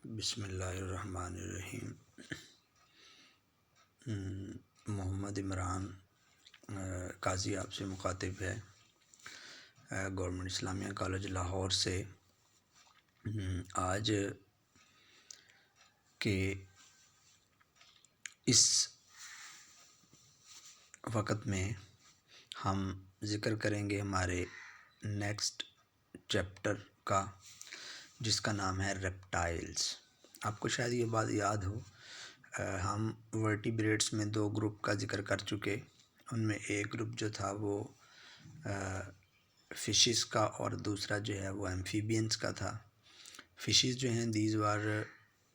बिस्मिल्लाहिर्रहमानिर्रहीम। मोहम्मद इमरान काजी आपसे मुखातिब है, गवर्नमेंट इस्लामिया कॉलेज लाहौर से। आज के इस वक़्त में हम ज़िक्र करेंगे हमारे नेक्स्ट चैप्टर का, जिसका नाम है रेप्टाइल्स। आपको शायद ये बात याद हो, हम वर्टिब्रेट्स में दो ग्रुप का ज़िक्र कर चुके। उनमें एक ग्रुप जो था वो फ़िशेस का और दूसरा जो है वो एम्फीबियंस का था। फ़िशेस जो हैं these were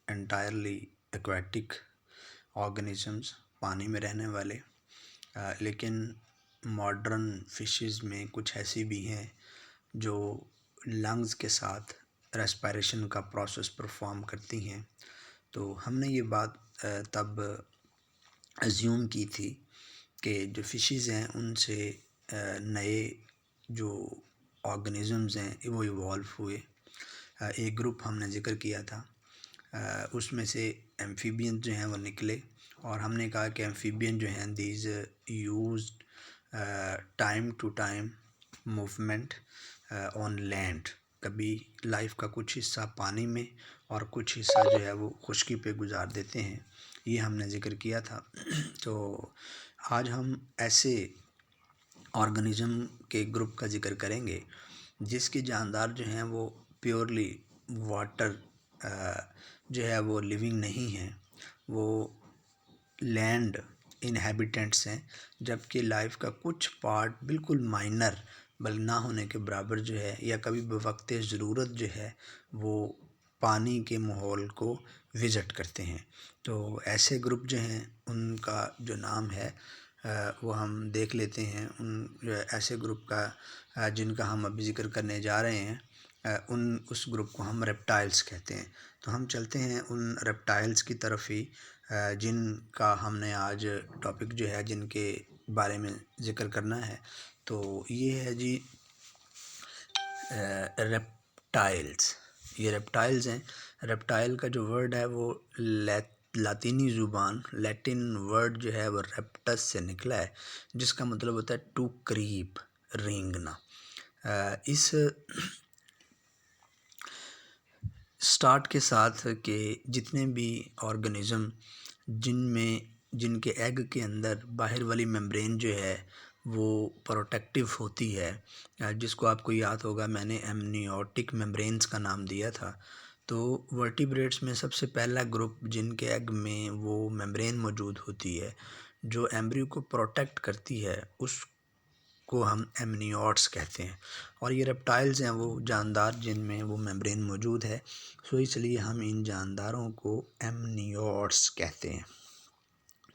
entirely aquatic organisms, पानी में रहने वाले। लेकिन मॉडर्न फ़िशेस में कुछ ऐसी भी हैं जो लंग्स के साथ रेस्पिरेशन का प्रोसेस परफॉर्म करती हैं। तो हमने ये बात तब अज्यूम की थी कि जो फ़िशेस हैं उनसे नए जो ऑर्गेनिज़म्स हैं वो इवॉल्व हुए। एक ग्रुप हमने ज़िक्र किया था, उसमें से एम्फीबियन जो हैं वो निकले, और हमने कहा कि एम्फीबियन जो हैं these used time to time movement on land. कभी लाइफ का कुछ हिस्सा पानी में और कुछ हिस्सा जो है वो खुश्की पे गुजार देते हैं, ये हमने ज़िक्र किया था। तो आज हम ऐसे ऑर्गेनिज़म के ग्रुप का ज़िक्र करेंगे जिसके जानदार जो हैं वो प्योरली वाटर जो है वो लिविंग नहीं हैं, वो लैंड इनहेबिटेंट्स हैं, जबकि लाइफ का कुछ पार्ट बिल्कुल माइनर बल ना होने के बराबर जो है, या कभी बवक्त ज़रूरत जो है वो पानी के माहौल को विज़िट करते हैं। तो ऐसे ग्रुप जो हैं उनका जो नाम है वो हम देख लेते हैं। उन ऐसे ग्रुप का जिनका हम अभी ज़िक्र करने जा रहे हैं, उस ग्रुप को हम रेप्टाइल्स कहते हैं। तो हम चलते हैं उन रेप्टाइल्स की तरफ ही, जिनका हमने आज टॉपिक जो है जिनके बारे में ज़िक्र करना है। तो ये है जी रेप्टाइल्स। ये रेप्टाइल्स हैं। रेप्टाइल का जो वर्ड है वो लातीनी ज़ुबान लैटिन वर्ड जो है वो रेप्टस से निकला है, जिसका मतलब होता है टू क्रीप, रेंगना। इस स्टार्ट के साथ के जितने भी ऑर्गेनिज़म जिनके एग के अंदर बाहर वाली मेम्ब्रेन जो है वो प्रोटेक्टिव होती है, जिसको आपको याद होगा मैंने एमनियोटिक मेम्ब्रेन्स का नाम दिया था। तो वर्टिब्रेट्स में सबसे पहला ग्रुप जिनके एग में वो मेम्ब्रेन मौजूद होती है जो एम्ब्रियो को प्रोटेक्ट करती है, उसको हम एमनियोट्स कहते हैं। और ये रेप्टाइल्स हैं वो जानदार जिनमें वो मेम्ब्रेन मौजूद है, सो इसलिए हम इन जानदारों को एमनियोट्स कहते हैं।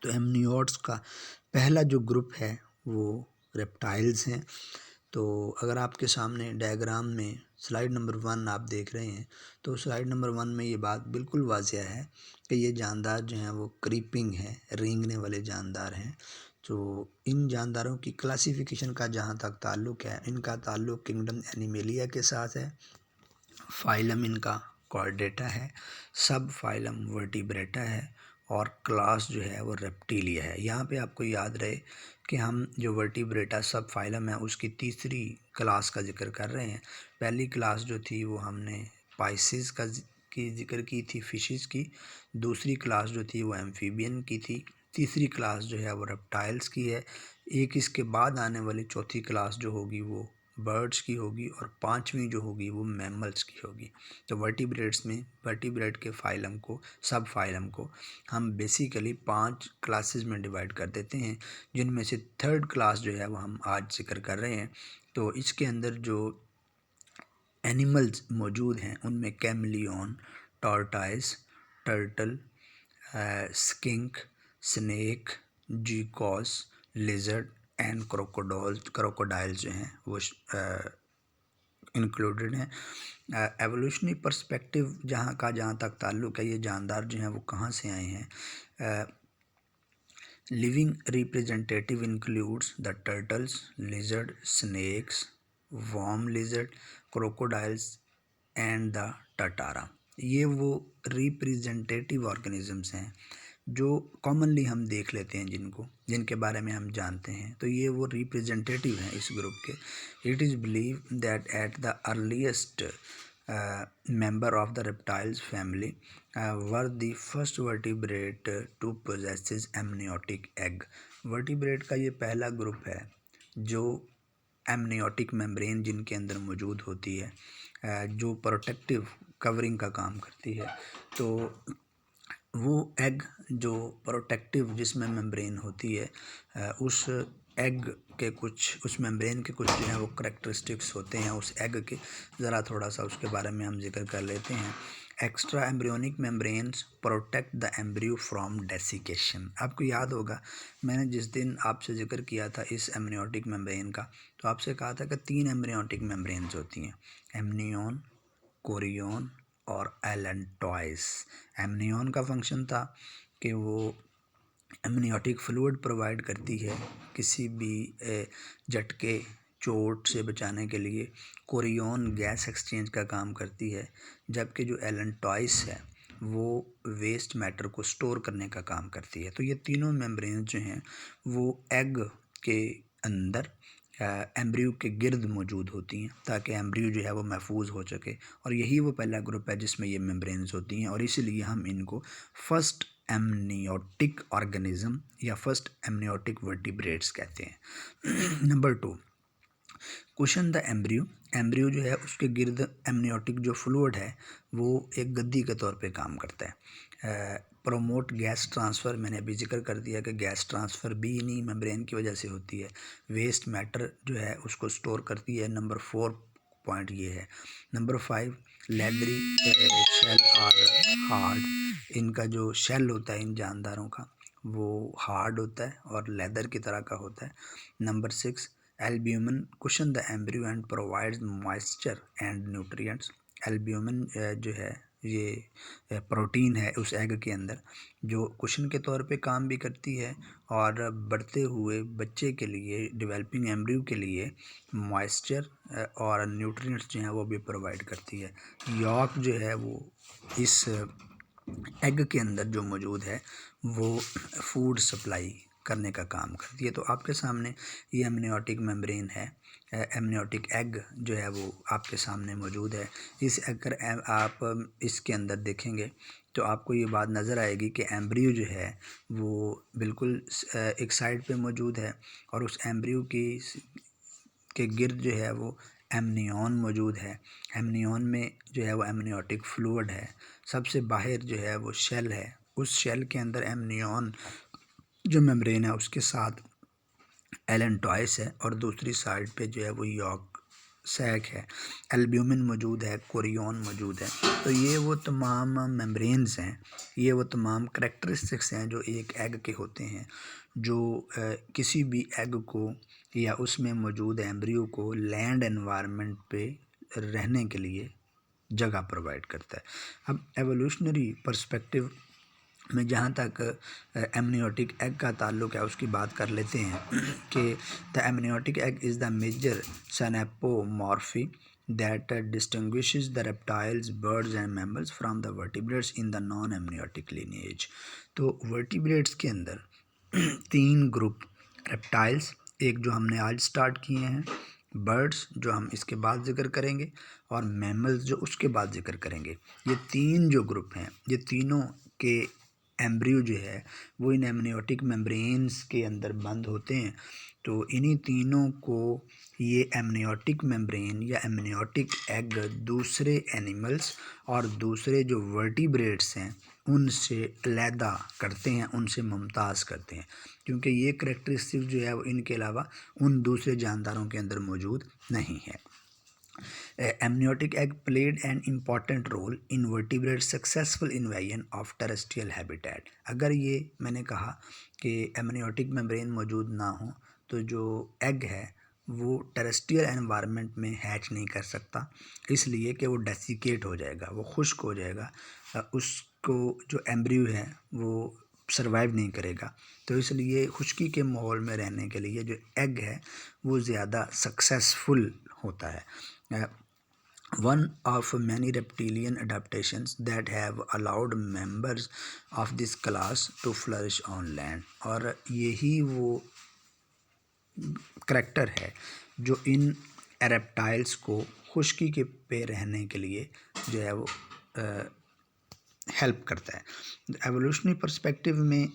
तो एमनियोट्स का पहला जो ग्रुप है वो रेप्टाइल्स हैं। तो अगर आपके सामने डायग्राम में स्लाइड नंबर 1 आप देख रहे हैं, तो स्लाइड नंबर 1 में ये बात बिल्कुल वाज़ेह है कि ये जानदार जो हैं वो क्रीपिंग हैं, रेंगने वाले जानदार हैं। तो इन जानदारों की क्लासिफिकेशन का जहाँ तक ताल्लुक़ है, इनका ताल्लुक़ किंगडम एनिमेलिया के साथ है। फाइलम इनका कॉर्डेटा है, सब फाइलम वर्टिब्रेटा है, और क्लास जो है वो रेप्टिलिया है। यहाँ पे आपको याद रहे कि हम जो वर्टिब्रेटा सब फाइलम है उसकी तीसरी क्लास का जिक्र कर रहे हैं। पहली क्लास जो थी वो हमने पाइसेस की जिक्र की थी, फिशेस की। दूसरी क्लास जो थी वो एम्फीबियन की थी। तीसरी क्लास जो है वो रेप्टाइल्स की है। एक इसके बाद आने वाली चौथी क्लास जो होगी वो बर्ड्स की होगी, और पांचवी जो होगी वो मैमल्स की होगी। तो वर्टिब्रेट्स में वर्टिब्रेट के फाइलम को, सब फाइलम को हम बेसिकली 5 क्लासेस में डिवाइड कर देते हैं, जिनमें से थर्ड क्लास जो है वो हम आज जिक्र कर रहे हैं। तो इसके अंदर जो एनिमल्स मौजूद हैं उनमें chameleon, tortoise, turtle, skink, snake, geckos, lizard and crocodile जो हैं वो इंक्लूडेड हैं। एवोल्यूशनरी पर्सपेक्टिव जहाँ तक ताल्लुक़ है, ये जानदार जो हैं वो कहाँ से आए हैं। Living representative includes the turtles, lizard, snakes, worm lizard, crocodiles and the tuatara. ये वो रिप्रेजेंटेटिव ऑर्गेनिजम्स हैं जो कॉमनली हम देख लेते हैं, जिनके बारे में हम जानते हैं, तो ये वो रिप्रेजेंटेटिव हैं इस ग्रुप के। It is believe that at the earliest member of the reptiles family were the first vertebrate to possess amniotic egg। Vertebrate का ये पहला ग्रुप है जो एमनियोटिक मेम्ब्रेन जिनके अंदर मौजूद होती है, जो प्रोटेक्टिव कवरिंग का काम करती है। तो वो एग जो प्रोटेक्टिव जिसमें मेम्ब्रेन होती है, उस एग के कुछ, उस मेम्ब्रेन के कुछ जो है वो करैक्टरिस्टिक्स होते हैं उस एग के। ज़रा थोड़ा सा उसके बारे में हम जिक्र कर लेते हैं। Extra embryonic membranes protect the embryo from desiccation. आपको याद होगा मैंने जिस दिन आपसे जिक्र किया था इस एमनियोटिक मेम्ब्रेन का, तो आपसे कहा था कि 3 एम्ब्रियोटिक मेम्ब्रेन्स होती हैं, एमनियोन, कोरियोन और एलेंटॉइस। एमनियोन का फंक्शन था कि वो एमनियोटिक फ्लूइड प्रोवाइड करती है किसी भी झटके चोट से बचाने के लिए। कोरियोन गैस एक्सचेंज का काम करती है, जबकि जो एलेंटॉइस है वो वेस्ट मैटर को स्टोर करने का काम करती है। तो ये तीनों मेम्ब्रेन जो हैं वो एग के अंदर एम्ब्रियो के गिर्द मौजूद होती हैं ताकि एम्ब्रियो जो है वो महफूज हो सके। और यही वो पहला ग्रुप है जिसमें ये मेम्ब्रेन्स होती हैं, और इसीलिए हम इनको फर्स्ट एमनियोटिक ऑर्गेनिज्म या फर्स्ट एमनियोटिक वर्टिब्रेट्स कहते हैं। Number 2, cushion the embryo. Embryo जो है उसके गिर्द एमनियोटिक जो फ्लूइड है वो एक गद्दी के तौर पे काम करता है। प्रोमोट गैस ट्रांसफ़र, मैंने अभी जिक्र कर दिया कि गैस ट्रांसफ़र भी इन्हीं मेम्ब्रेन की वजह से होती है। वेस्ट मैटर जो है उसको स्टोर करती है। नंबर 4 पॉइंट ये है। Number 5, leathery shell are hard. इनका जो शेल होता है इन जानदारों का वो हार्ड होता है और लेदर की तरह का होता है। Number 6, albumin cushion the embryo and provides moisture and nutrients. Albumin जो है ये प्रोटीन है उस एग के अंदर जो कुशन के तौर पे काम भी करती है और बढ़ते हुए बच्चे के लिए, डेवलपिंग एम्ब्रियो के लिए मॉइस्चर और न्यूट्रिएंट्स जो हैं वो भी प्रोवाइड करती है। यॉक जो है वो इस एग के अंदर जो मौजूद है वो फूड सप्लाई करने का काम करती है। तो आपके सामने ये एमनियोटिक मेम्ब्रेन है, एमनियोटिक एग जो है वो आपके सामने मौजूद है। इस अगर आप इसके अंदर देखेंगे तो आपको ये बात नज़र आएगी कि एम्ब्रियो जो है वो बिल्कुल एक साइड पे मौजूद है और उस एम्ब्रियो के गिर्द जो है वो एमनियॉन मौजूद है। एमनियॉन में जो है वो एमनियोटिक फ्लूइड है। सबसे बाहर जो है वो शेल है, उस शेल के अंदर एमनियॉन जो मेम्ब्रेन है उसके साथ एलेंटॉइस है और दूसरी साइड पे जो है वो यॉक सैक है। एल्ब्यूमिन मौजूद है, कोरियोन मौजूद है। तो ये वो तमाम मेम्ब्रेन्स हैं, ये वो तमाम करैक्टरिस्टिक्स हैं जो एक एग के होते हैं, जो किसी भी एग को या उसमें मौजूद एम्ब्रियो को लैंड एनवायरनमेंट पे रहने के लिए जगह प्रोवाइड करता है। अब एवोल्यूशनरी पर्सपेक्टिव में जहाँ तक एमनियोटिक एग का ताल्लुक है उसकी बात कर लेते हैं कि the amniotic egg is the major synapomorphy that distinguishes the reptiles, birds and mammals from the vertebrates in the non-amniotic lineage। तो vertebrates के अंदर 3 ग्रुप, रेप्टाइल्स एक जो हमने आज स्टार्ट किए हैं, बर्ड्स जो हम इसके बाद जिक्र करेंगे और मैमल्स जो उसके बाद जिक्र करेंगे। ये 3 जो ग्रुप हैं, ये तीनों के एम्ब्रियो जो है वो इन एमनियोटिक मेम्ब्रेन्स के अंदर बंद होते हैं। तो इन्हीं तीनों को ये एमनियोटिक मेम्ब्रेन या एमनियोटिक एग दूसरे एनिमल्स और दूसरे जो वर्टिब्रेट्स हैं उनसे अलहदा करते हैं, उनसे मुमताज़ करते हैं, क्योंकि ये करैक्टरिस्टिक जो है वो इनके अलावा उन दूसरे जानदारों के अंदर मौजूद नहीं है। Amniotic egg played an important role in vertebrate successful invasion of terrestrial habitat। अगर ये मैंने कहा कि एमनियोटिक मेम्ब्रेन मौजूद ना हो तो जो एग है वो टेरेस्ट्रियल एनवायरनमेंट में हैच नहीं कर सकता, इसलिए कि वो डेसिकेट हो जाएगा, वो खुश्क हो जाएगा, उसको जो एम्ब्रियो है वो सर्वाइव नहीं करेगा। तो इसलिए खुश्की के माहौल में रहने के लिए जो एग है वो ज़्यादा सक्सेसफुल होता है। one of many reptilian adaptations that have allowed members of this class to flourish on land। और यही वो करैक्टर है जो इन रेप्टाइल्स को खुश्की के पे रहने के लिए जो है वो हेल्प करता है। एवोल्यूशनरी पर्सपेक्टिव में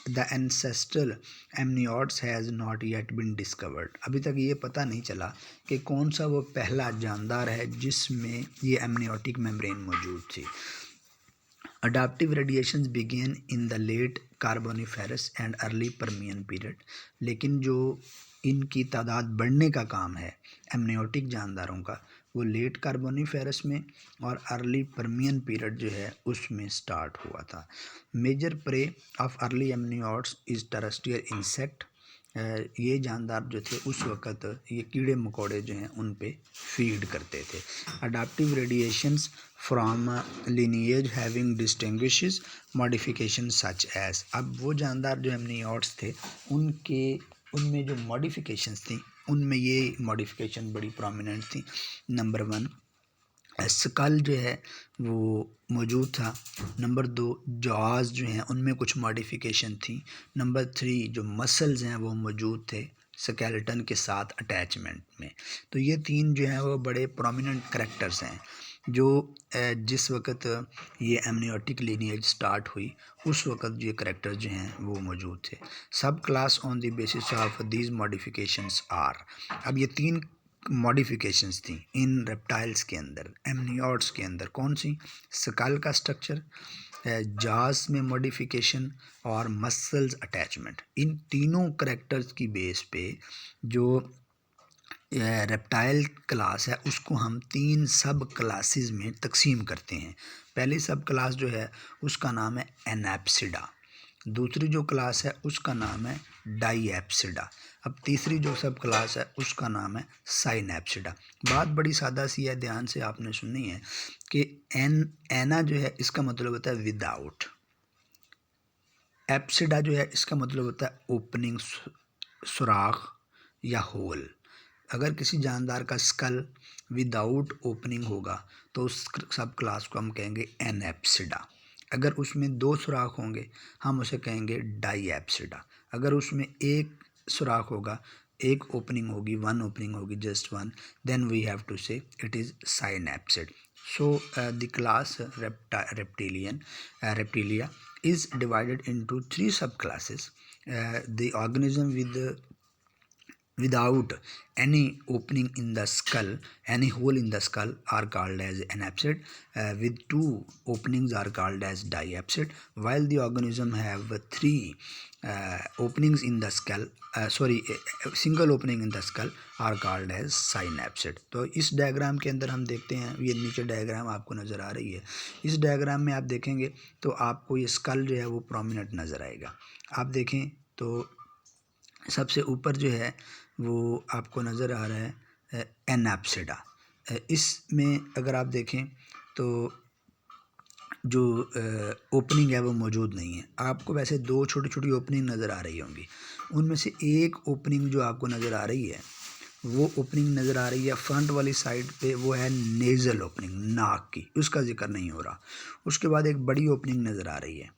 the ancestral amniotes has not yet been discovered. अभी तक ये पता नहीं चला कि कौन सा वो पहला जानदार है जिसमें ये एमनियोटिक मेम्ब्रेन मौजूद थी। Adaptive radiations began in the late Carboniferous and early Permian period. लेकिन जो इनकी तादाद बढ़ने का काम है एमनियोटिक जानदारों का, वो लेट कार्बोनिफेरस में और अर्ली परमियन पीरियड जो है उसमें स्टार्ट हुआ था। Major prey of early amniotes is terrestrial insect. ये जानदार जो थे उस वक़्त ये कीड़े मकोड़े जो हैं उन पे फीड करते थे। Adaptive radiations from lineage having distinguishes modification such as. अब वो जानदार जो एमनियोट्स थे उनमें जो मॉडिफिकेशंस थी उनमें ये मॉडिफिकेशन बड़ी प्रोमिनेंट थी। नंबर 1 स्कल जो है वो मौजूद था। नंबर 2 जॉज जो हैं उनमें कुछ मॉडिफिकेशन थी। नंबर 3 जो मसल्स हैं वो मौजूद थे स्केलेटन के साथ अटैचमेंट में। तो ये 3 जो हैं वो बड़े प्रोमिनेंट करैक्टर्स हैं जो जिस वक़्त ये एमनियोटिक लीनिएज स्टार्ट हुई उस वक़्त ये करैक्टर्स जो हैं वो मौजूद थे। Subclass on the basis of these modifications are. अब ये 3 मॉडिफिकेशंस थी इन रेप्टाइल्स के अंदर, एमनियोट्स के अंदर। कौन सी? स्कल का स्ट्रक्चर, जास में मॉडिफिकेशन और मसल्स अटैचमेंट। इन तीनों करैक्टर्स की बेस पे जो रेप्टाइल क्लास है उसको हम 3 सब क्लासेस में तकसीम करते हैं। पहली सब क्लास जो है उसका नाम है एनैप्सिडा। दूसरी जो क्लास है उसका नाम है डाईएप्सिडा। अब तीसरी जो सब क्लास है उसका नाम है साइनैप्सिडा। बात बड़ी सादा सी है, ध्यान से आपने सुननी है कि एना जो है इसका मतलब होता है विदाउट, एप्सिडा जो है इसका मतलब होता है ओपनिंग, सुराख या होल। अगर किसी जानदार का स्कल विदाउट ओपनिंग होगा तो उस सब क्लास को हम कहेंगे एनएप्सिडा। अगर उसमें 2 सुराख होंगे हम उसे कहेंगे डाईएप्सिडा। अगर उसमें एक सुराख होगा, एक ओपनिंग होगी, 1 ओपनिंग होगी, just 1, then we have to say it is synapsid. So the class reptilia is divided into 3 subclasses. The organism without any opening in the skull, any hole in the skull, are called as anapsid. With 2 openings are called as diapsid, while the organism have 3 openings in the skull, single opening in the skull, are called as synapsid. तो इस diagram के अंदर हम देखते हैं, ये नीचे diagram आपको नज़र आ रही है। इस डायग्राम में आप देखेंगे तो आपको ये स्कल जो है वो प्रोमिनेंट नज़र आएगा। आप देखें तो सबसे ऊपर जो है वो आपको नज़र आ रहा है एनैप्सिडा। इसमें अगर आप देखें तो जो ओपनिंग है वो मौजूद नहीं है। आपको वैसे 2 छोटी छोटी ओपनिंग नज़र आ रही होंगी, उनमें से एक ओपनिंग जो आपको नज़र आ रही है वो ओपनिंग नज़र आ रही है फ्रंट वाली साइड पे, वो है नेज़ल ओपनिंग, नाक की, उसका जिक्र नहीं हो रहा। उसके बाद एक बड़ी ओपनिंग नज़र आ रही है,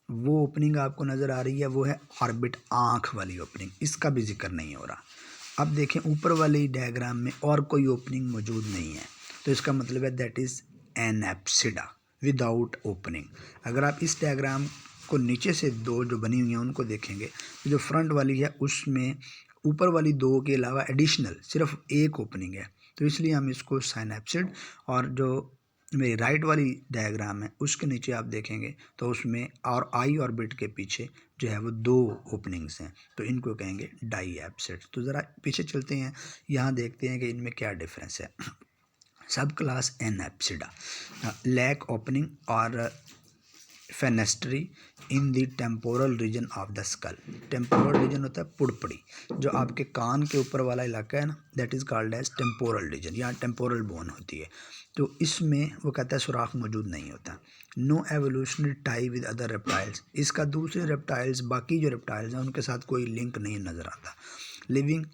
वो ओपनिंग आपको नज़र आ रही है वो है ऑर्बिट, आँख वाली ओपनिंग, इसका भी जिक्र नहीं हो रहा। अब देखें ऊपर वाली डायग्राम में और कोई ओपनिंग मौजूद नहीं है, तो इसका मतलब है दैट इज़ एनैप्सिडा विदाउट ओपनिंग। अगर आप इस डायग्राम को नीचे से 2 जो बनी हुई हैं उनको देखेंगे तो जो फ्रंट वाली है उसमें ऊपर वाली 2 के अलावा एडिशनल सिर्फ एक ओपनिंग है, तो इसलिए हम इसको साइनैप्सिड। और जो मेरी राइट वाली डायग्राम है उसके नीचे आप देखेंगे तो उसमें और आई ऑर्बिट के पीछे जो है वो 2 ओपनिंग्स हैं, तो इनको कहेंगे डाईएप्सिड। तो ज़रा पीछे चलते हैं, यहाँ देखते हैं कि इनमें क्या डिफरेंस है। सब क्लास एनैप्सिडा लैक ओपनिंग और fenestrae in the temporal region of the skull. Temporal region होता है पुड़पड़ी, जो आपके कान के ऊपर वाला इलाका है ना, that is called as temporal region, यहाँ टेम्पोरल बोन होती है। तो इसमें वो कहता है सुराख मौजूद नहीं होता। No evolutionary tie with other reptiles, इसका दूसरे रेप्टाइल्स, बाकी जो रेप्टाइल्स हैं उनके साथ कोई लिंक नहीं नज़र आता। लिविंग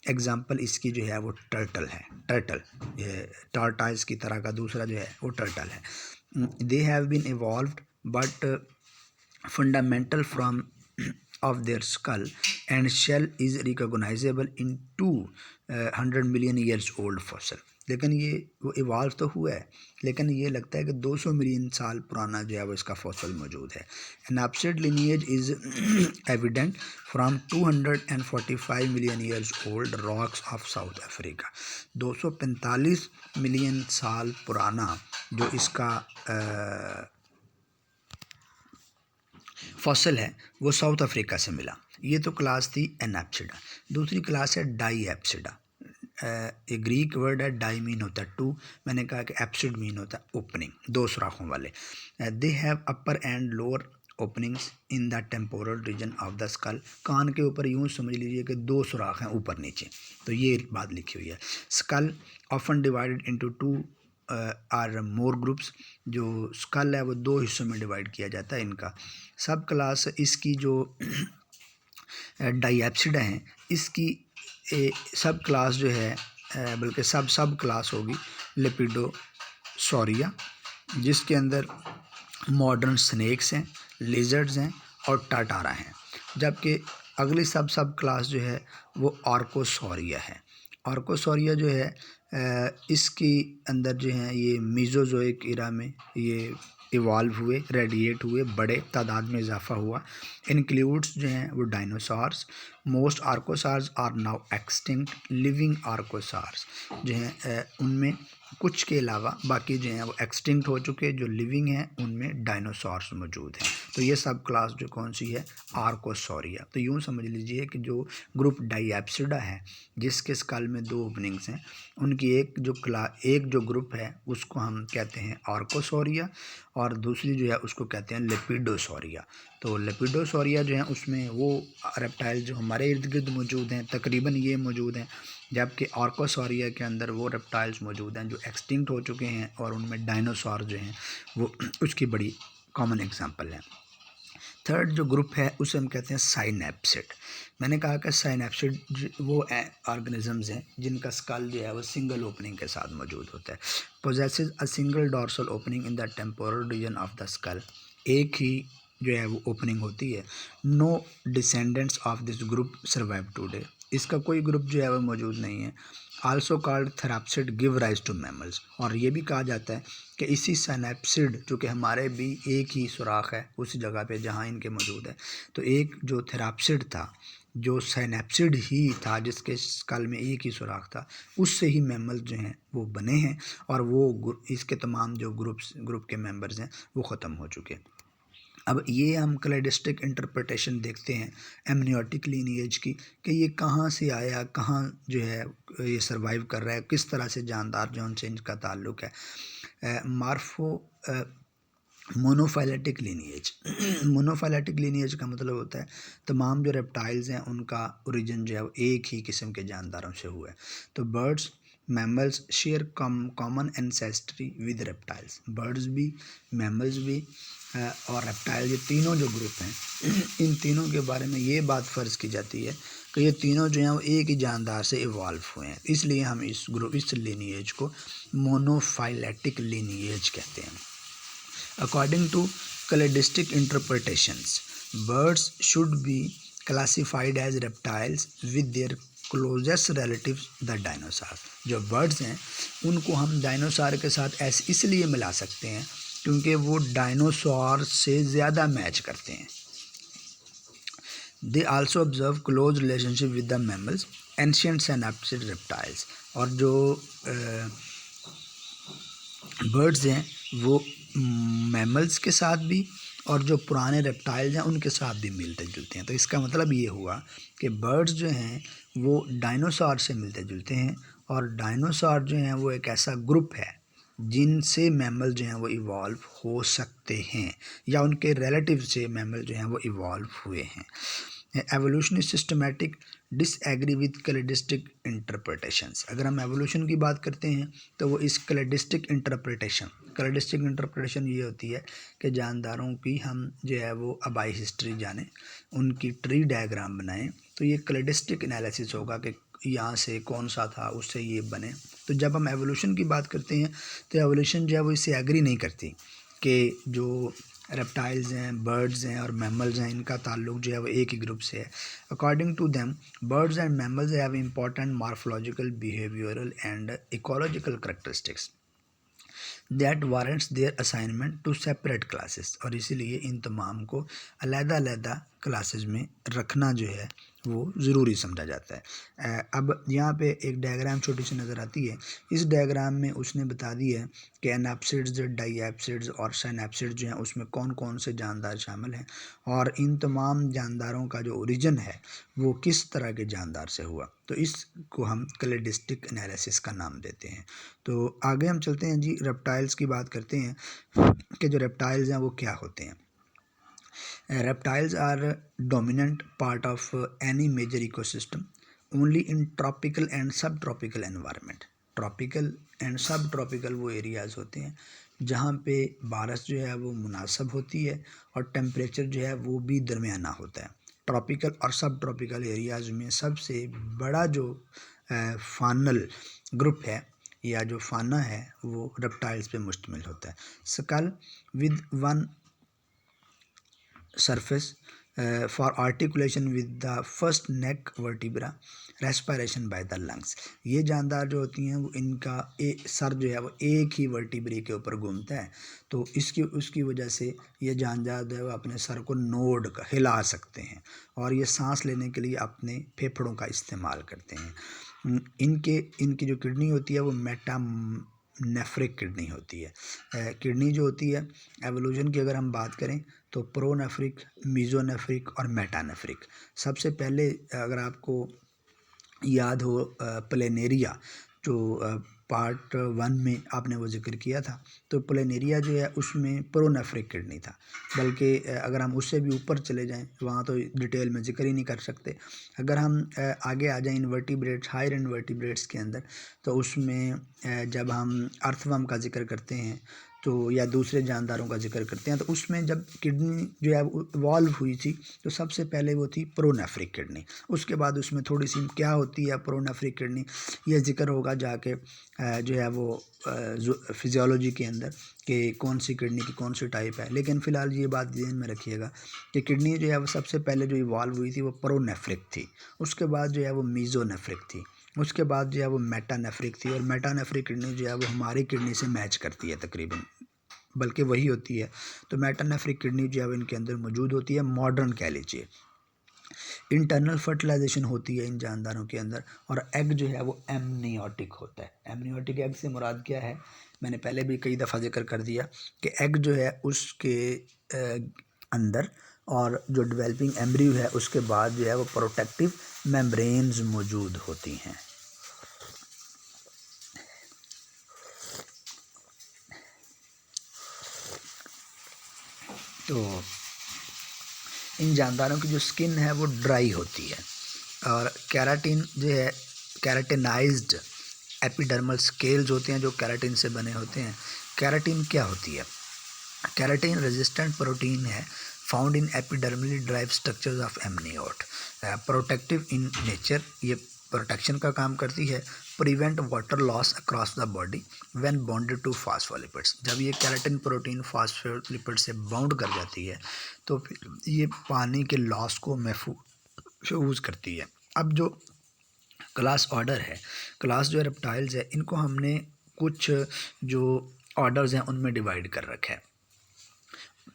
एग्ज़ाम्पल इसकी जो है वो टर्टल है, टर्टल, ये टॉर्टाइज की तरह का दूसरा जो है वो टर्टल है. They have been evolved but fundamental from of their skull and shell is recognizable in 200 million years old fossil. लेकिन ये वो इवॉल्व तो हुआ है, लेकिन ये लगता है कि 200 मिलियन साल पुराना जो है वो इसका फॉसल मौजूद है. An absent lineage is evident from 245 million years old rocks of South Africa. 245 million साल पुराना जो इसका फॉसल है वो साउथ अफ्रीका से मिला. ये तो क्लास थी एनैप्सिडा. दूसरी क्लास है डाईएप्सिडा. एक ग्रीक वर्ड है, डाई मीन होता है टू, मैंने कहा कि एप्सिड मीन होता है ओपनिंग, दो सुराखों वाले. They have upper and lower openings in the temporal region of the skull. कान के ऊपर यूँ समझ लीजिए कि दो सुराख हैं ऊपर नीचे, तो ये बात लिखी हुई है. Skull often divided into two or more groups. जो स्कल है वो दो हिस्सों में डिवाइड किया जाता है. इनका सब क्लास इसकी जो डाईएप्सिडा हैं इसकी सब क्लास जो है बल्कि सब क्लास होगी लेपिडोसॉरिया, जिसके अंदर मॉडर्न स्नेक्स हैं, लिजर्ड्स हैं और टाटारा हैं. जबकि अगली सब क्लास जो है वो आर्कोसॉरिया है. आर्कोसॉरिया जो है इसके अंदर जो है ये मीज़ोज़ोइक इरा में ये इवॉल्व हुए, रेडिएट हुए, बड़े तादाद में इजाफा हुआ. इंक्लूड्स जो हैं वो dinosaurs. Most archosaurs are now extinct. Living archosaurs जो हैं उनमें कुछ के अलावा बाकी जो हैं वो एक्सटिंक्ट हो चुके. जो लिविंग हैं उनमें डायनासॉर्स मौजूद हैं. तो ये सब क्लास जो कौन सी है, आर्कोसॉरिया. तो यूँ समझ लीजिए कि जो ग्रुप डाईएप्सिडा है जिसके स्कल में दो ओपनिंग्स हैं, उनकी एक जो ग्रुप है उसको हम कहते हैं आर्कोसॉरिया और दूसरी जो है उसको कहते हैं लेपिडोसॉरिया. तो लेपिडोसॉरिया जो है उसमें वो रेप्टाइल जो हमारे इर्द गिर्द मौजूद हैं तकरीबन ये मौजूद हैं, जबकि आर्कोसॉरिया के अंदर वो रेप्टाइल्स मौजूद हैं जो एक्सटिंक्ट हो चुके हैं और उनमें डायनासोर जो हैं वो उसकी बड़ी कॉमन एग्जांपल है. थर्ड जो ग्रुप है उसे हम कहते हैं साइनैप्सिड. मैंने कहा कि साइनैप्सिड वो ऑर्गेनिजम्स हैं जिनका स्कल जो है वो सिंगल ओपनिंग के साथ मौजूद होता है. Possesses a single dorsal opening in the temporal region of the skull. एक ही जो है वो ओपनिंग होती है. No descendants of this group survive today. इसका कोई ग्रुप जो है वो मौजूद नहीं है. Also called therapsid give rise to mammals. और ये भी कहा जाता है कि इसी साइनैप्सिड जो कि हमारे भी एक ही सुराख है उस जगह पे जहाँ इनके मौजूद है, तो एक जो थेराप्सिड था जो साइनैप्सिड ही था जिसके स्कल में एक ही सुराख था, उससे ही मैमल जो हैं वो बने हैं और वो इसके तमाम जो ग्रुप के मेंबर्स हैं वो ख़त्म हो चुके हैं. अब ये हम क्लैडिस्टिक इंटरप्रिटेशन देखते हैं एमनियोटिक लीनिएज की कि ये कहाँ से आया, कहाँ जो है ये सर्वाइव कर रहा है, किस तरह से जानदार जो उनसे इनका ताल्लुक़ है. मार्फो मोनोफाइलेटिक लीनिएज. मोनोफाइलेटिक लीनिएज का मतलब होता है तमाम जो रेप्टाइल्स हैं उनका ओरिजिन जो है वो एक ही किस्म के जानदारों से हुआ है. तो birds mammals share common ancestry with reptiles. Birds भी, मैमल्स भी और रेप्टाइल, ये तीनों जो ग्रुप हैं इन तीनों के बारे में ये बात फ़र्ज़ की जाती है कि ये तीनों जो हैं वो एक ही जानदार से इवॉल्व हुए हैं. इसलिए हम इस लीनिएज को मोनोफाइलेटिक लीनिएज कहते हैं. According to cladistic interpretations, birds should be classified as reptiles with their closest relatives the dinosaur. जो birds हैं उनको हम डायनासोर के साथ ऐसे इसलिए मिला सकते हैं क्योंकि वो डायनासोर से ज़्यादा मैच करते हैं. They also observe close relationship with the mammals, ancient synapsid reptiles. और जो बर्ड्स हैं वो मैमल्स के साथ भी और जो पुराने रेप्टाइल्स हैं उनके साथ भी मिलते जुलते हैं. तो इसका मतलब ये हुआ कि बर्ड्स जो हैं वो डायनासोर से मिलते जुलते हैं और डायनासोर जो हैं वो एक ऐसा ग्रुप है जिनसे मैमल जो हैं वो इवॉल्व हो सकते हैं या उनके रिलेटिव से मैमल जो हैं वो इवॉल्व हुए हैं. Evolution systematic disagree with cladistic interpretations. अगर हम एवोल्यूशन की बात करते हैं तो वो इस क्लैडिस्टिक इंटरप्रिटेशन ये होती है कि जानदारों की हम जो है वो आबाई हिस्ट्री जानें, उनकी ट्री डायग्राम बनाएं. तो ये क्लैडिस्टिक एनालिसिस होगा कि यहाँ से कौन सा था उससे ये बने। तो जब हम एवोल्यूशन की बात करते हैं तो एवोल्यूशन जो है वो इससे एग्री नहीं करती कि जो रेप्टाइल्स हैं, बर्ड्स हैं और मैमल्स हैं, इनका ताल्लुक जो है वो एक ही ग्रुप से है। According to them birds and mammals have important morphological, behavioural and ecological characteristics that warrants their assignment to separate classes, और इसीलिए इन तमाम को अलग-अलग क्लासेस में रखना जो है वो ज़रूरी समझा जाता है। अब यहाँ पे एक डायग्राम छोटी सी नज़र आती है। इस डायग्राम में उसने बता दिया है कि एनाप्सिड्स, डाईएप्सिड्स और साइनैप्सिड्स जो हैं उसमें कौन कौन से जानदार शामिल हैं और इन तमाम जानदारों का जो ओरिजिन है वो किस तरह के जानदार से हुआ। तो इसको हम क्लेडिस्टिक एनालिसिस का नाम देते हैं। तो आगे हम चलते हैं जी, रेप्टाइल्स की बात करते हैं कि जो रेप्टाइल्स हैं वो क्या होते हैं। Reptiles are dominant part of any major ecosystem only in tropical and subtropical environment. Tropical and सब ट्रॉपिकल वो एरियाज़ होते हैं जहाँ पे बारिश जो है वो मुनासिब होती है और टेम्परेचर जो है वो भी दरमियाना होता है। ट्रॉपिकल और सब ट्रॉपिकल एरियाज़ में सबसे बड़ा जो फानल ग्रुप है या जो फाना है वो रेप्टाइल्स पे मुश्तमिल होता है। Skull with one surface for articulation with the first neck vertebra, respiration by the lungs। ये जानदार जो होती हैं वो इनका सर जो है वो एक ही वर्टिब्रे के ऊपर घूमता है, तो उसकी वजह से ये जानदार जो है वो अपने सर को नोड हिला सकते हैं और ये सांस लेने के लिए अपने फेफड़ों का इस्तेमाल करते हैं। इनकी जो किडनी होती है वो नेफ्रिक किडनी होती है। किडनी जो होती है एवोल्यूशन की अगर हम बात करें तो प्रोनेफ्रिक, मीजोनेफ्रिक और मेटानेफ्रिक। सबसे पहले अगर आपको याद हो प्लेनेरिया जो पार्ट 1 में आपने वो जिक्र किया था, तो प्लेनेरिया जो है उसमें प्रोनेफ्रिक किडनी था, बल्कि अगर हम उससे भी ऊपर चले जाएं वहाँ तो डिटेल में जिक्र ही नहीं कर सकते। अगर हम आगे आ जाएं इन्वर्टिब्रेट्स, हायर इन्वर्टिब्रेट्स के अंदर, तो उसमें जब हम अर्थवर्म का जिक्र करते हैं तो या दूसरे जानदारों का जिक्र करते हैं तो उसमें जब किडनी जो है इवॉल्व हुई थी तो सबसे पहले वो थी प्रोनेफ्रिक किडनी। उसके बाद उसमें थोड़ी सी क्या होती है प्रोनेफ्रिक किडनी, ये जिक्र होगा जाके जो है वो फिजियोलॉजी के अंदर कि कौन सी किडनी की कौन सी टाइप है। लेकिन फ़िलहाल ये बात ध्यान में रखिएगा कि किडनी जो है वो सबसे पहले जो इवॉल्व हुई थी वो प्रोनेफ्रिक थी, उसके बाद जो है वो मीजोनेफ्रिक थी, उसके बाद जो है वो मेटानेफ्रिक थी और मेटानेफ्रिक किडनी जो है वो हमारी किडनी से मैच करती है तकरीबन, बल्कि वही होती है। तो मेटानेफ्रिक किडनी जो है वो इनके अंदर मौजूद होती है, मॉडर्न कह लीजिए। इंटरनल फर्टिलाइजेशन होती है इन जानदारों के अंदर और एग जो है वो एमनियोटिक होता है। एमनियोटिक एग से मुराद क्या है, मैंने पहले भी कई दफ़ा जिक्र कर दिया कि एग जो है उसके अंदर और जो डेवलपिंग एम्ब्रियो है उसके बाद जो है वो प्रोटेक्टिव मेम्ब्रेन्स मौजूद होती हैं। तो इन जानदारों की जो स्किन है वो ड्राई होती है और कैराटिन जो है कैराटिनाइज्ड एपिडर्मल स्केल्स होते हैं जो कैराटिन से बने होते हैं। कैराटिन क्या होती है? कैराटिन रेजिस्टेंट प्रोटीन है found in epidermally derived structures of amniote, protective in nature, ये प्रोटेक्शन का काम करती है। Prevent water loss across the body when bonded to phospholipids, जब ये कैराटिन प्रोटीन फॉस्फोलिपिड से बाउंड कर जाती है तो ये पानी के लॉस को महफूज करती है। अब जो क्लास ऑर्डर है, क्लास जो रेप्टाइल्स है, इनको हमने कुछ जो ऑर्डर्स हैं उनमें डिवाइड कर रखा है।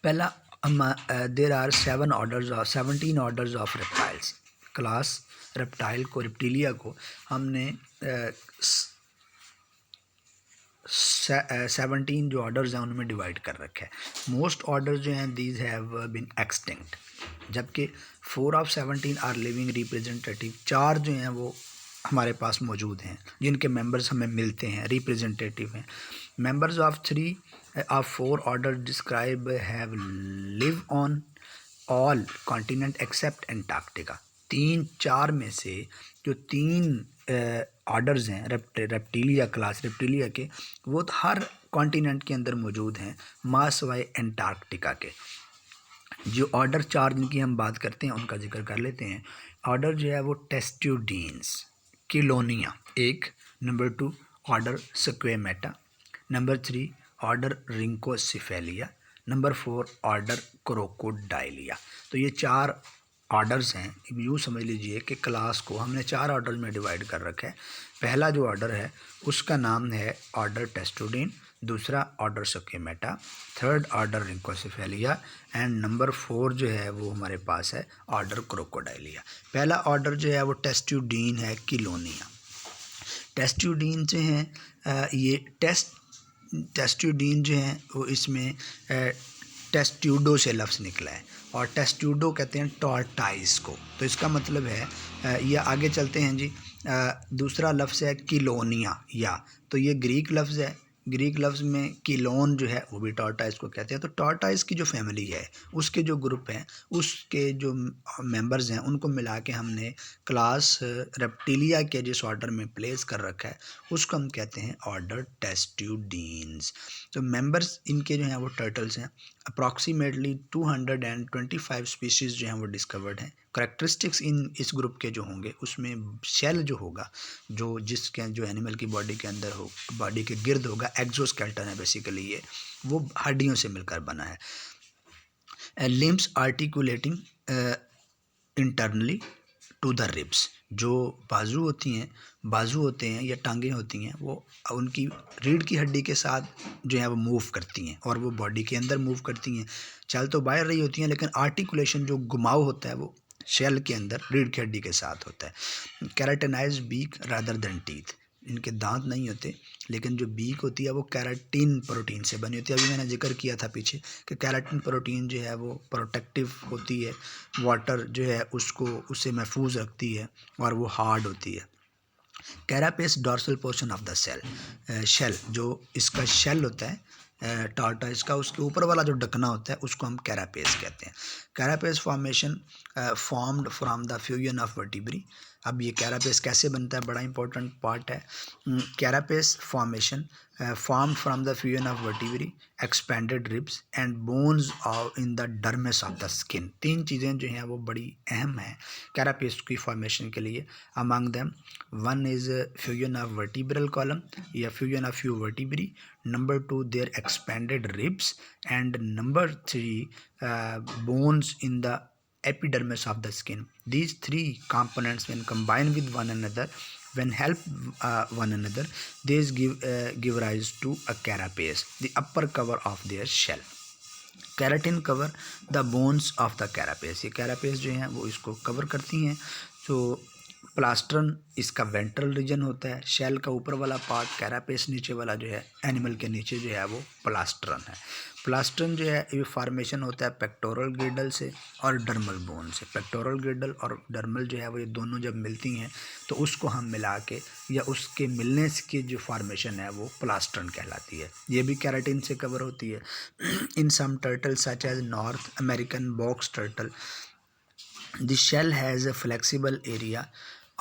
पहला हम there are 17 orders of reptiles. Class reptile को, रेप्टिलिया को हमने 17 जो ऑर्डर्स हैं उनमें डिवाइड कर रखा है। मोस्ट ऑर्डर्स जो हैं दीज हैव बीन एक्सटिंक्ट, जबकि 4 ऑफ 17 आर लिविंग रिप्रेजेंटेटिव, 4 जो हैं वो हमारे पास मौजूद हैं जिनके मेंबर्स हमें मिलते हैं, रिप्रेजेंटेटिव हैं। Members of 3 of 4 order describe have live on all continent except Antarctica. 4 में से जो 3 ऑर्डर्स हैं रेप्टिलिया, क्लास रेप्टिलिया के, वो तो हर कॉन्टिनेंट के अंदर मौजूद हैं मासवाए एंटार्क्टिका के। जो ऑर्डर 4 जिनकी हम बात करते हैं उनका जिक्र कर लेते हैं। ऑर्डर जो है वो टेस्ट्यूडीन्स, किलोनिया एक, number 2 order squamata, number 3 order rhynchocephalia, number 4 order crocodilia. तो ये 4 ऑर्डर्स हैं। यूँ समझ लीजिए कि क्लास को हमने 4 ऑर्डर में डिवाइड कर रखा है। पहला जो ऑर्डर है उसका नाम है ऑर्डर टेस्टुडिन, दूसरा order squamata, third order rhynchocephalia and number 4 जो है वो हमारे पास है ऑर्डर क्रोकोडाइलिया। पहला ऑर्डर जो है वो टेस्टुडीन है, किलोनिया। टेस्टुडीन जो हैं ये टेस्टुडीन जो हैं वो इसमें टेस्ट्यूडो से लफ्ज़ निकला है और टेस्ट्यूडो कहते हैं टॉर्टाइस को। तो इसका मतलब है ये आगे चलते हैं जी। दूसरा लफ्ज़ है किलोनिया या, तो ये ग्रीक लफ्ज़ है। ग्रीक लफ्ज़ में किलोन जो है वो भी टॉर्टाइस को कहते हैं। तो टॉर्टाइस की जो फैमिली है उसके जो ग्रुप हैं उसके जो मेंबर्स हैं उनको मिला के हमने क्लास रेप्टिलिया के जिस ऑर्डर में प्लेस कर रखा है उसको हम कहते हैं ऑर्डर टेस्ट्यूडीन्स। तो मेंबर्स इनके जो हैं वो टर्टल्स हैं। अप्रॉक्सीमेटली 225 स्पीशीज़ जो हैं वो डिस्कवर्ड हैं। करेक्टरिस्टिक्स इस ग्रुप के जो होंगे उसमें शेल जो होगा, जो एनिमल की बॉडी के अंदर हो, बॉडी के गिर्द होगा, एक्सोस्केलेटन है बेसिकली ये, वो हड्डियों से मिलकर बना है। Limbs articulating internally to the ribs, जो बाजू होते हैं या टांगें होती हैं वो उनकी रीढ़ की हड्डी के साथ जो है वो मूव करती हैं और वो बॉडी के अंदर मूव करती हैं। चल तो बाहर रही होती हैं लेकिन आर्टिकुलेशन जो घुमाव होता है वो शेल के अंदर रीढ़ की हड्डी के साथ होता है। कैराटिनाइज्ड बीक रादर देन टीथ, इनके दांत नहीं होते लेकिन जो बीक होती है वो कैराटिन प्रोटीन से बनी होती है। अभी मैंने जिक्र किया था पीछे कि कैराटिन प्रोटीन जो है वो प्रोटेक्टिव होती है, वाटर जो है उससे महफूज रखती है और वो हार्ड होती है। Carapace dorsal portion of the shell, जो इसका शेल होता है टॉर्टोइस का, उसके ऊपर वाला जो ढकना होता है उसको हम कैरापेस कहते हैं। Carapace formation formed from the fusion of vertebrae. अब ये कैरापेस कैसे बनता है, बड़ा इंपॉर्टेंट पार्ट है। Carapace formation formed from the fusion of vertebrae, expanded ribs and bones in the dermis of the skin. 3 चीज़ें जो हैं वो बड़ी अहम हैं कैरापेस की फॉर्मेशन के लिए। Among them one is fusion of vertebral column या fusion of few vertebrae, number 2 their expanded ribs, and number 3 bones in the epidermis of the skin. These 3 components when combined with one another, when help one another, these give rise to a carapace, the upper cover of their shell. Keratin cover the bones of the carapace, ये carapace जो हैं वो इसको cover करती हैं। तो प्लास्ट्रन इसका ventral reason होता है, शेल का ऊपर वाला पार्ट, कैरापेस नीचे वाला जो है एनिमल के नीचे जो है वो प्लास्ट्रन है। प्लास्ट्रन जो है ये फॉर्मेशन होता है पेक्टोरल ग्रिडल से और डर्मल बोन से। पेक्टोरल ग्रिडल और डर्मल जो है वो ये दोनों जब मिलती हैं तो उसको हम मिला के या उसके मिलने की जो फॉर्मेशन है वो प्लास्ट्रन कहलाती है। ये भी कैराटिन से कवर होती है। In some turtle such as North American box turtle, the shell has a flexible area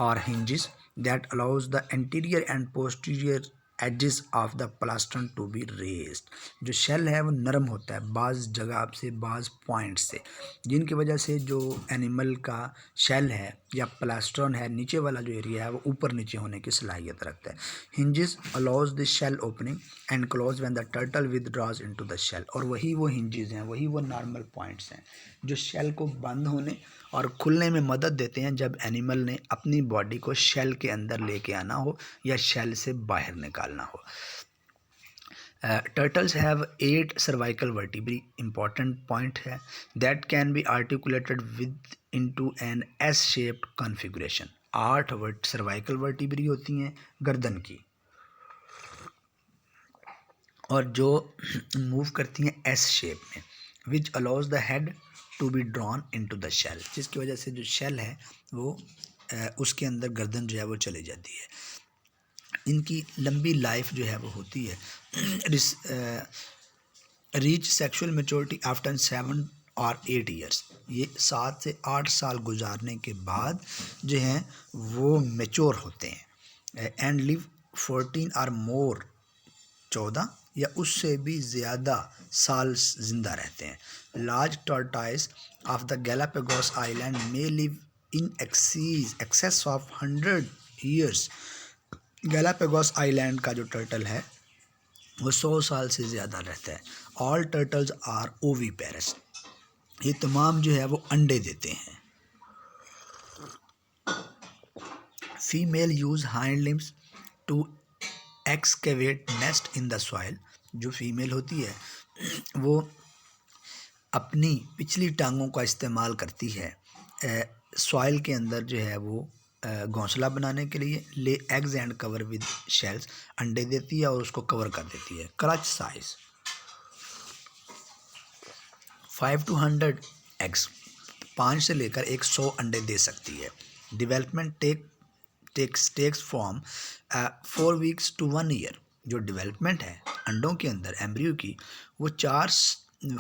or hinges that allows the anterior and posterior edges of the plastron to be raised. जो shell है वो नरम होता है बाज़ जगह से, बाज़ पॉइंट से, जिनकी वजह से जो एनिमल का शेल है या प्लास्ट्रॉन है नीचे वाला जो एरिया है वो ऊपर नीचे होने की सलाहियत रखता है। hinges allows the shell opening and close when the turtle withdraws into the shell, और वही वो hinges हैं, वही वो नॉर्मल पॉइंट्स हैं जो शेल को बंद होने और खुलने में मदद देते हैं जब एनिमल ने अपनी बॉडी को शेल के अंदर लेके आना हो या शेल से बाहर निकालना हो। Turtles have 8 cervical vertebrae, important point है, that can be articulated with into an S shaped configuration. 8 cervical vertebrae होती हैं गर्दन की और जो मूव करती हैं एस शेप में, which allows the head to be drawn into the shell, जिसकी वजह से जो शेल है वो उसके अंदर गर्दन जो है वो चली जाती है। इनकी लंबी लाइफ जो है वो होती है। रीच सेक्सुअल मैच्योरिटी आफ्टर 7 और 8 ईयर्स, ये 7 से 8 साल गुजारने के बाद जो हैं वो मैच्योर होते हैं। एंड लिव 14 और मोर, 14 या उससे भी ज़्यादा साल ज़िंदा रहते हैं। Large tortoise of the Galapagos island may live in excess of 100 years. Galapagos island का जो टर्टल है वो 100 साल से ज़्यादा रहता है। ऑल टर्टल्स आर ओवीपेरस, ये तमाम जो है वो अंडे देते हैं। Female use hind limbs to excavate nest in the soil, जो फीमेल होती है वो अपनी पिछली टांगों का इस्तेमाल करती है सॉइल के अंदर जो है वो घोंसला बनाने के लिए। Lay eggs and cover with shells, अंडे देती है और उसको कवर कर देती है। क्रच साइज 5 to 100 एग्स, 5 से लेकर 100 अंडे दे सकती है। Development takes form 4 weeks to 1 year, जो डेवलपमेंट है अंडों के अंदर एम्ब्रियो की वो 4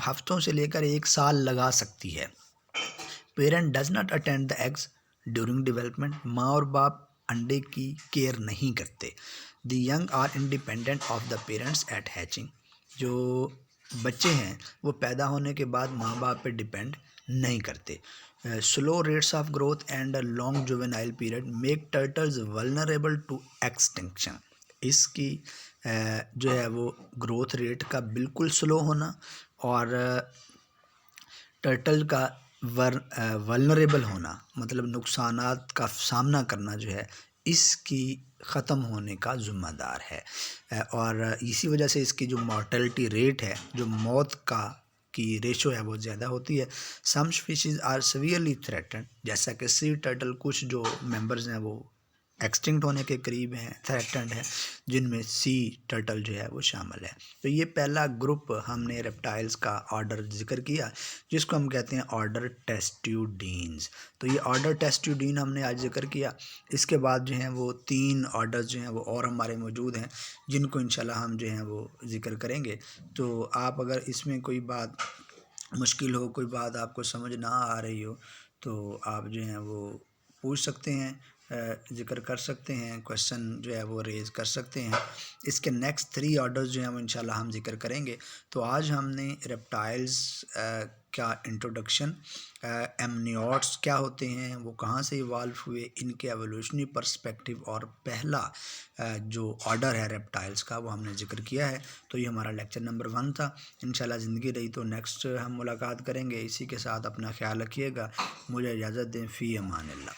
हफ्तों से लेकर 1 साल लगा सकती है। Parent does not attend the eggs during development, माँ और बाप अंडे की केयर नहीं करते। The young are independent of the parents at hatching, जो बच्चे हैं वो पैदा होने के बाद माँ बाप पे डिपेंड नहीं करते। Slow rates of growth and long juvenile period make turtles vulnerable to extinction, इसकी जो है वो ग्रोथ रेट का बिल्कुल स्लो होना और टर्टल का वल्नरेबल होना, मतलब नुकसानात का सामना करना जो है इसकी ख़त्म होने का ज़िम्मेदार है। और इसी वजह से इसकी जो मॉर्टेलिटी रेट है, जो मौत का की रेशो है वो ज़्यादा होती है। सम स्पीशीज़ आर सीवियरली थ्रेटन्ड, जैसा कि सी टर्टल कुछ जो मेंबर्स हैं वो एक्सटिंक्ट होने के करीब हैं, थ्रेटन्ड है, जिनमें सी टर्टल जो है वो शामिल है। तो ये पहला ग्रुप हमने रेप्टाइल्स का ऑर्डर जिक्र किया, जिसको हम कहते हैं ऑर्डर टेस्ट्यूडीन्स। तो ये ऑर्डर टेस्ट्यूडीन हमने आज जिक्र किया। इसके बाद जो हैं वो 3 ऑर्डर्स जो हैं वो और हमारे मौजूद हैं, जिनको इंशाल्लाह हम जो हैं वो जिक्र करेंगे। तो आप अगर इसमें कोई बात मुश्किल हो, कोई बात आपको समझ ना आ रही हो, तो आप जो हैं वो पूछ सकते हैं, ज़िक्र कर सकते हैं, क्वेश्चन जो है वो रेज़ कर सकते हैं। इसके नेक्स्ट 3 ऑर्डर्स जो हैं वो इंशाल्लाह हम ज़िक्र करेंगे। तो आज हमने रेप्टाइल्स का इंट्रोडक्शन, एमनियोट्स क्या होते हैं, वो कहाँ से इवाल्व हुए, इनके एवोल्यूशनरी पर्सपेक्टिव और पहला जो ऑर्डर है रेप्टाइल्स का वो हमने ज़िक्र किया है। तो ये हमारा लेक्चर नंबर 1 था। इंशाल्लाह ज़िंदगी रही तो नेक्स्ट हम मुलाकात करेंगे। इसी के साथ अपना ख्याल रखिएगा। मुझे इजाज़त दें। फ़ी अमान अल्लाह।